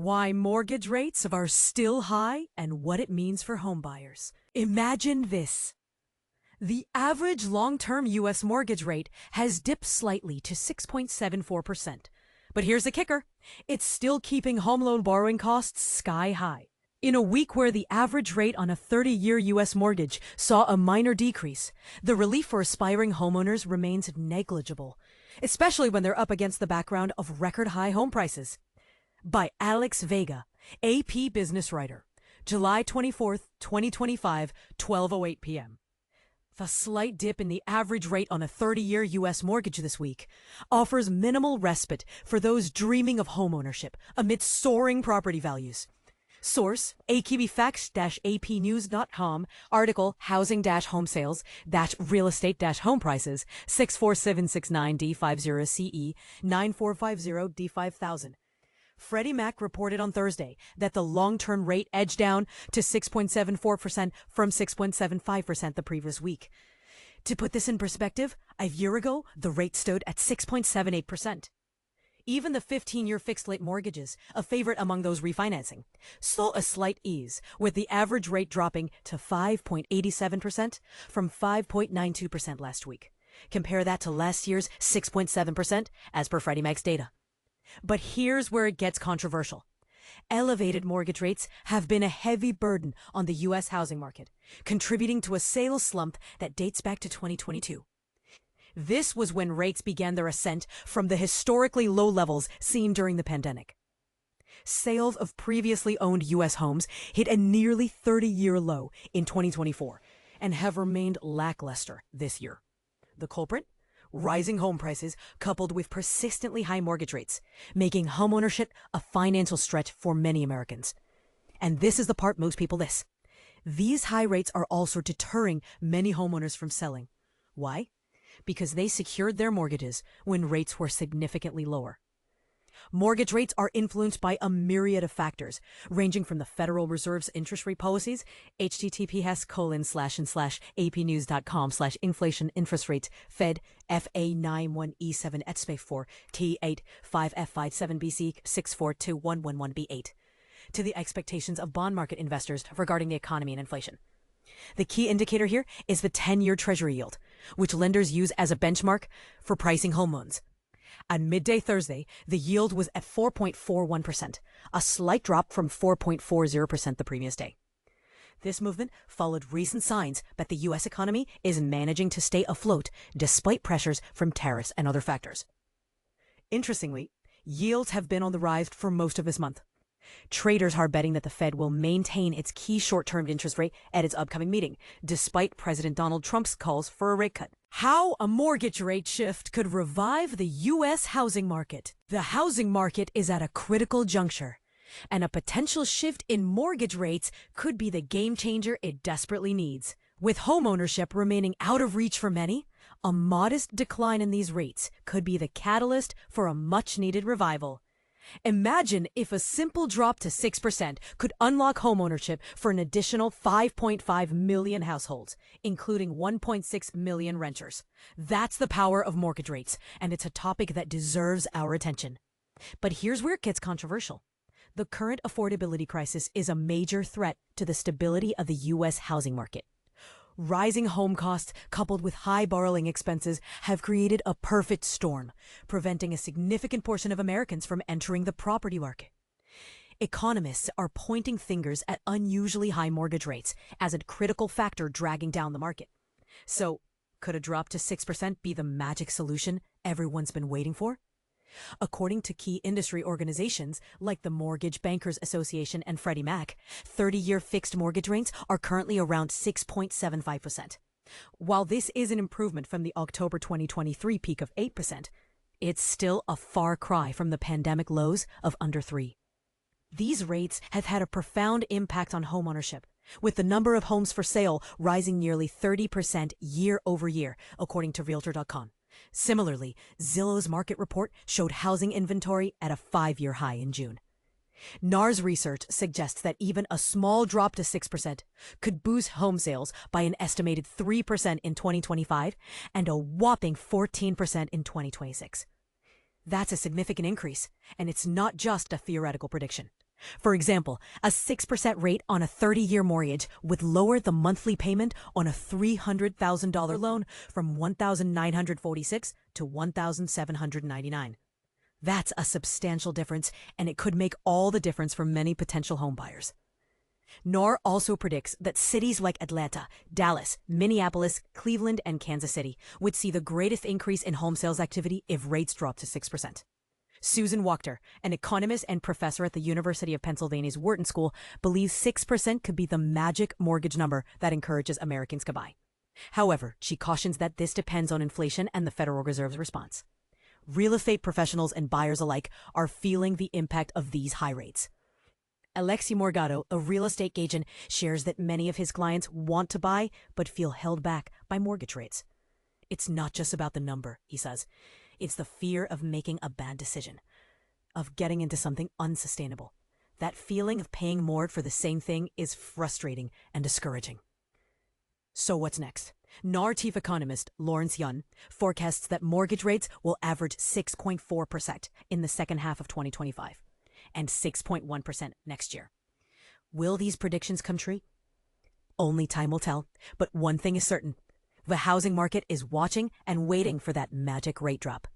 Why mortgage rates are still high and what it means for homebuyers. Imagine this. The average long-term U.S. mortgage rate has dipped slightly to 6.74%. But here's the kicker. It's still keeping home loan borrowing costs sky high. In a week where the average rate on a 30-year U.S. mortgage saw a minor decrease, the relief for aspiring homeowners remains negligible, especially when they're up against the background of record-high home prices. By Alex Vega, AP business writer, July 24th, 2025, 12:08 p.m. The slight dip in the average rate on a 30-year U.S. mortgage this week offers minimal respite for those dreaming of homeownership amidst soaring property values. Source, akbfacts-apnews.com, article, housing-home sales-real estate-home prices, 64769D50CE, 9450D5000. Freddie Mac reported on Thursday that the long-term rate edged down to 6.74% from 6.75% the previous week. To put this in perspective, a year ago, the rate stood at 6.78%. Even the 15-year fixed-rate mortgages, a favorite among those refinancing, saw a slight ease, with the average rate dropping to 5.87% from 5.92% last week. Compare that to last year's 6.7% as per Freddie Mac's data. But here's where it gets controversial. Elevated mortgage rates have been a heavy burden on the U.S. housing market, contributing to a sales slump that dates back to 2022. This was when rates began their ascent from the historically low levels seen during the pandemic. Sales of previously owned U.S. homes hit a nearly 30-year low in 2024 and have remained lackluster this year. The culprit? Rising home prices coupled with persistently high mortgage rates, making homeownership a financial stretch for many Americans. And this is the part most people miss. These high rates are also deterring many homeowners from selling. Why? Because they secured their mortgages when rates were significantly lower. Mortgage rates are influenced by a myriad of factors, ranging from the Federal Reserve's interest rate policies, https://apnews.com/inflation interest rates, Fed, FA91E7 @4, T85F57BC 6421111B8, to the expectations of bond market investors regarding the economy and inflation. The key indicator here is the 10-year Treasury yield, which lenders use as a benchmark for pricing home loans. At midday Thursday, the yield was at 4.41%, a slight drop from 4.40% the previous day. This movement followed recent signs that the U.S. economy is managing to stay afloat despite pressures from tariffs and other factors. Interestingly, yields have been on the rise for most of this month. Traders are betting that the Fed will maintain its key short-term interest rate at its upcoming meeting, despite President Donald Trump's calls for a rate cut. How a mortgage rate shift could revive the U.S. housing market. The housing market is at a critical juncture, and a potential shift in mortgage rates could be the game changer it desperately needs. With homeownership remaining out of reach for many, a modest decline in these rates could be the catalyst for a much-needed revival. Imagine if a simple drop to 6% could unlock homeownership for an additional 5.5 million households, including 1.6 million renters. That's the power of mortgage rates, and it's a topic that deserves our attention. But here's where it gets controversial. The current affordability crisis is a major threat to the stability of the U.S. housing market. Rising home costs coupled with high borrowing expenses have created a perfect storm, preventing a significant portion of Americans from entering the property market. Economists are pointing fingers at unusually high mortgage rates as a critical factor dragging down the market. So, could a drop to 6% be the magic solution everyone's been waiting for? According to key industry organizations like the Mortgage Bankers Association and Freddie Mac, 30-year fixed mortgage rates are currently around 6.75%. While this is an improvement from the October 2023 peak of 8%, it's still a far cry from the pandemic lows of under 3%. These rates have had a profound impact on homeownership, with the number of homes for sale rising nearly 30% year over year, according to Realtor.com. Similarly, Zillow's market report showed housing inventory at a 5-year high in June. NAR's research suggests that even a small drop to 6% could boost home sales by an estimated 3% in 2025 and a whopping 14% in 2026. That's a significant increase, and it's not just a theoretical prediction. For example, a 6% rate on a 30-year mortgage would lower the monthly payment on a $300,000 loan from $1,946 to $1,799. That's a substantial difference, and it could make all the difference for many potential homebuyers. NAR also predicts that cities like Atlanta, Dallas, Minneapolis, Cleveland, and Kansas City would see the greatest increase in home sales activity if rates drop to 6%. Susan Wachter, an economist and professor at the University of Pennsylvania's Wharton School, believes 6% could be the magic mortgage number that encourages Americans to buy. However, she cautions that this depends on inflation and the Federal Reserve's response. Real estate professionals and buyers alike are feeling the impact of these high rates. Alexi Morgado, a real estate agent, shares that many of his clients want to buy but feel held back by mortgage rates. It's not just about the number, he says. It's the fear of making a bad decision, of getting into something unsustainable. That feeling of paying more for the same thing is frustrating and discouraging. So what's next? NAR chief economist Lawrence Yun forecasts that mortgage rates will average 6.4% in the second half of 2025 and 6.1% next year. Will these predictions come true? Only time will tell, but one thing is certain. The housing market is watching and waiting for that magic rate drop.